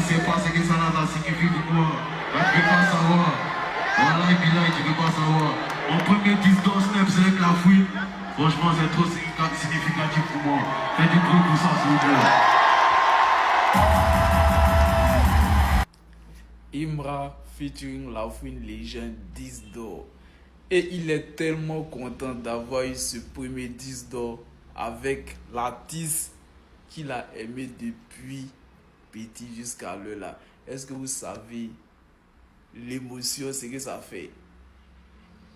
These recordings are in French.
sais pas ce que ça signifie du quoi. Tu veux pas savoir. Voilà, et puis là, tu veux pas savoir. Mon premier disque d'or, Snap, c'est avec la fouille. Franchement, c'est trop significatif pour moi. Faites du bruit pour ça, s'il vous plaît. Imra featuring La Fouine Légende 10 d'or. Et il est tellement content d'avoir eu ce premier 10 d'or avec l'artiste qu'il a aimé depuis petit jusqu'à l'heure là. Est-ce que vous savez l'émotion, ce que ça fait?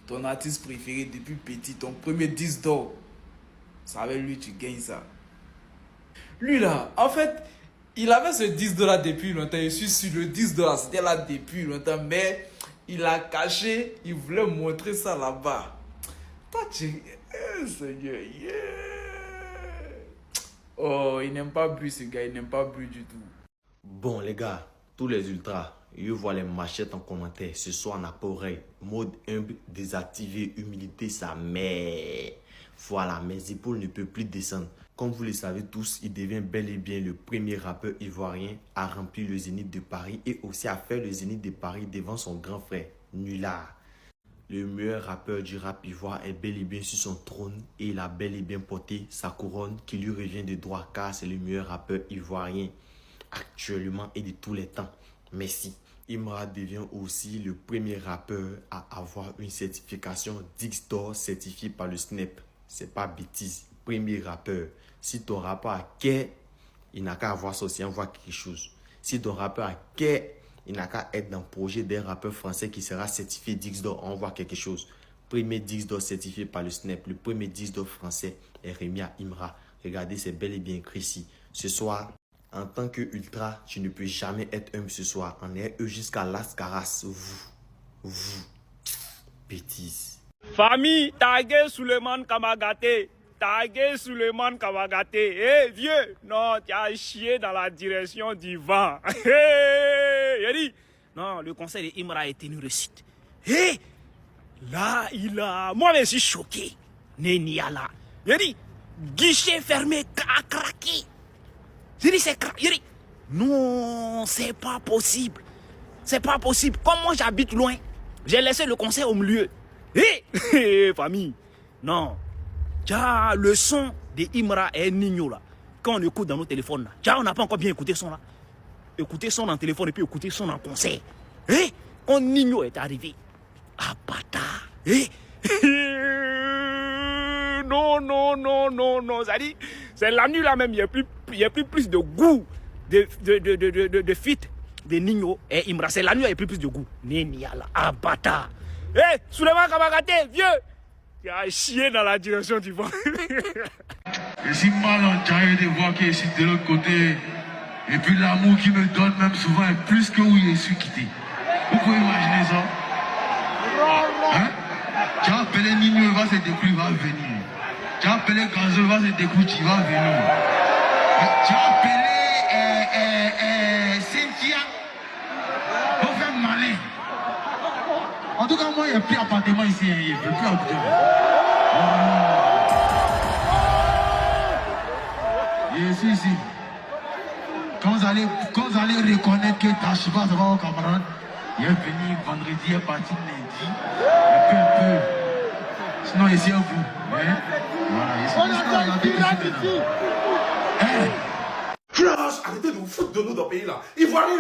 Ton artiste préféré depuis petit, ton premier 10 d'or, c'est avec lui tu gagnes ça. Lui là, en fait, il avait ce 10 dollars depuis longtemps. Je suis sûr, le 10 dollars c'était là depuis longtemps, mais il a caché, il voulait montrer ça là-bas. Toi, tu. Seigneur, yeah. Oh, il n'aime pas Bru, ce gars, il n'aime pas Bru du tout. Bon, les gars, tous les ultras, je vois les machettes en commentaire. Ce soir, on a pas oreille. Mode humble, désactivé, humilité, sa mère. Voilà, mes épaules ne peuvent plus descendre. Comme vous le savez tous, il devient bel et bien le premier rappeur ivoirien à remplir le Zénith de Paris et aussi à faire le Zénith de Paris devant son grand frère, Nulard. Le meilleur rappeur du rap ivoire est bel et bien sur son trône et il a bel et bien porté sa couronne qui lui revient de droit car c'est le meilleur rappeur ivoirien actuellement et de tous les temps. Merci. Imra devient aussi le premier rappeur à avoir une certification Dix d'or certifiée par le SNEP. C'est pas bêtise. Premier rappeur. Si ton rappeur a quai, il n'a qu'à avoir ça aussi, on voit quelque chose. Si ton rappeur a quai, il n'a qu'à être dans le projet d'un rappeur français qui sera certifié Dix d'or, on voit quelque chose. Premier Dix d'or certifié par le SNEP. Le premier Dix d'or français est remis à Imra. Regardez, c'est bel et bien écrit ici. Ce soir, en tant que ultra, tu ne peux jamais être humble ce soir. On est eux jusqu'à Las Caras. Vous. Bêtise. Famille, tagué Suleiman Kamagaté. Tagué Suleiman Kamagaté. Eh, vieux, non, tu as chié dans la direction du vent. Il dit, non, le conseil de Imra a été une réussite. Eh, là, moi, je suis choqué. Néniala. Il dit, guichet fermé, craqué. J'ai dit, c'est craqué. Il dit, non, c'est pas possible. C'est pas possible. Comme moi, j'habite loin, j'ai laissé le conseil au milieu. Hé, famille, non. Tiens, le son de Imra et Nino là, quand on écoute dans nos téléphones là, tiens, on n'a pas encore bien écouté son là. Écouter son dans le téléphone et puis écouter son en concert. Quand Nino est arrivé, ah bâtard. Non, ça dit, c'est la nuit là même, il n'y a plus de goût de fit de Nino et Imra. C'est la nuit, il n'y a plus de goût. Néniala, ah bâtard. Suleiman Kamagaté, vieux, tu as chié dans la direction du vent. Je suis mal enjaillé de voir qu'il est de l'autre côté. Et puis l'amour qu'il me donne même souvent est plus que où je suis quitté. Vous pouvez imaginer ça? Hein? Tu as appelé Nino, il va se découvrir, il va venir. Tu as appelé Gazo, il va se découvrir, il va venir. Tu as appelé Cynthia, il va faire malin. En tout cas, moi, il n'y a plus d'appartement ici. Il n'y a plus d'appartement. Je suis ici. Quand vous allez reconnaître que Tachiba, ça va au camarade, il est venu vendredi, il est parti lundi. Un peu. Sinon, ici, à vous. Hein? Voilà, ici, Flash, arrêtez de vous foutre de nous dans le pays là. Ivoirien,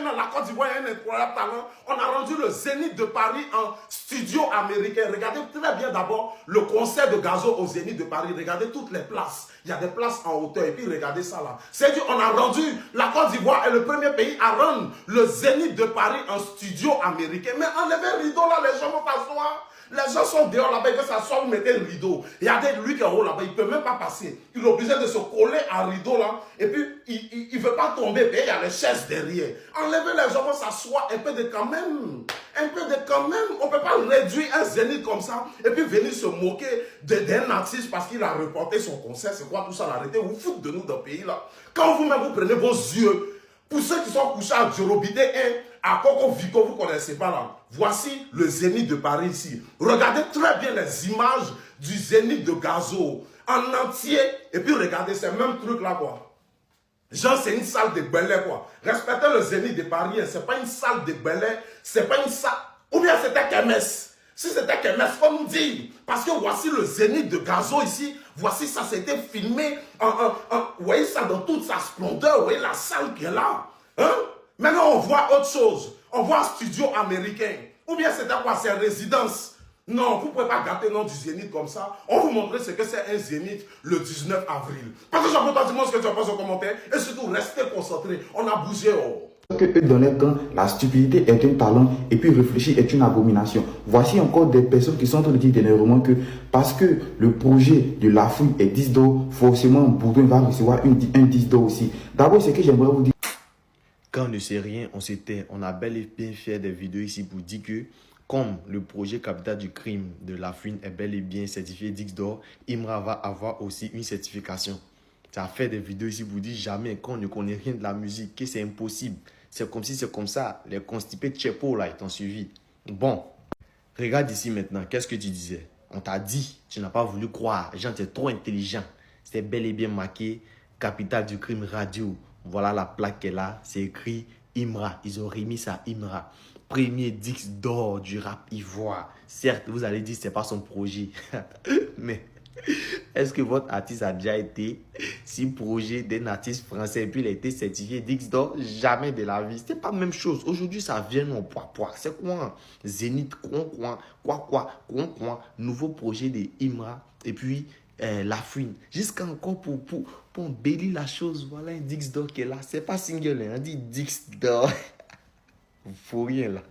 non, la Côte d'Ivoire a un incroyable talent. On a rendu le Zénith de Paris en studio américain. Regardez très bien d'abord le concert de Gazo au Zénith de Paris. Regardez toutes les places. Il y a des places en hauteur. Et puis regardez ça là. C'est dit, on a rendu, la Côte d'Ivoire est le premier pays à rendre le Zénith de Paris en studio américain. Mais enlevez le rideau là, les gens vont s'asseoir. Les gens sont dehors là-bas, ils veulent s'asseoir, vous mettez le rideau. Regardez lui qui est en haut là-bas, il ne peut même pas passer. Il est obligé de se coller à un rideau là. Et puis, il ne veut pas tomber, mais il y a les chaises derrière. Enlevez les gens vont s'asseoir, un peu de quand même. Un peu de quand même. On ne peut pas réduire un zénith comme ça. Et puis venir se moquer d'un artiste parce qu'il a reporté son concert. C'est quoi tout ça, l'arrêtez? Vous foutez de nous dans le pays là. Quand vous-même vous prenez vos yeux, pour ceux qui sont couchés à Djorobité 1, à Coco Vico, vous ne connaissez pas là. Voici le Zénith de Paris ici. Regardez très bien les images du Zénith de Gazo en entier. Et puis regardez, c'est le même truc là quoi. Genre, c'est une salle de Belay, quoi. Respectez le Zénith de Paris, hein. C'est pas une salle de Belay, c'est pas une salle. Ou bien c'était Kemès. Si c'était Kemès, faut nous dire. Parce que voici le Zénith de Gazo ici. Voici ça, c'était filmé. Vous voyez ça dans toute sa splendeur. Vous voyez la salle qui est là. Hein? Maintenant, on voit autre chose. On voit un studio américain. Ou bien c'était quoi? C'est résidence. Non, vous ne pouvez pas gâter le nom du Zénith comme ça. On vous montrer ce que c'est un Zénith le 19 avril. Parce que j'en peux dire ce que tu en penses en commentaire. Et surtout, restez concentrés. On a bougé. Oh. Que eux dans leur camp, la stupidité est un talent et puis réfléchir est une abomination. Voici encore des personnes qui sont en train de dire dernièrement que parce que le projet de la fouille est 10 $, forcément Bourdin va recevoir un 10 $ aussi. D'abord, ce que j'aimerais vous dire. Quand on ne sait rien, on se tait. On a bel et bien fait des vidéos ici pour dire que comme le projet capital du crime de la fouine est bel et bien certifié 10 $, IMRA va avoir aussi une certification. Ça a fait des vidéos ici pour dire jamais qu'on ne connaît rien de la musique, que c'est impossible. C'est comme si c'est comme ça. Les constipés de Chepo là, ils t'ont suivi. Bon, regarde ici maintenant. Qu'est-ce que tu disais? On t'a dit, tu n'as pas voulu croire. Jean, tu es trop intelligent. C'est bel et bien marqué capital du crime radio. Voilà la plaque qu'elle a. C'est écrit IMRA. Ils ont remis ça IMRA. Premier disque d'or du rap ivoire. Certes, vous allez dire c'est pas son projet. Mais est-ce que votre artiste a déjà été si projet d'un artiste français et puis il a été certifié disque d'or? Jamais de la vie. C'est pas la même chose. Aujourd'hui, ça vient en poids. C'est quoi? Zénith, quoi. Nouveau projet de IMRA. Et puis, la fouine. Jusqu'à encore pour embellir la chose. Voilà un disque d'or qui est là. C'est pas single, hein. On dit disque d'or. Faut rien là.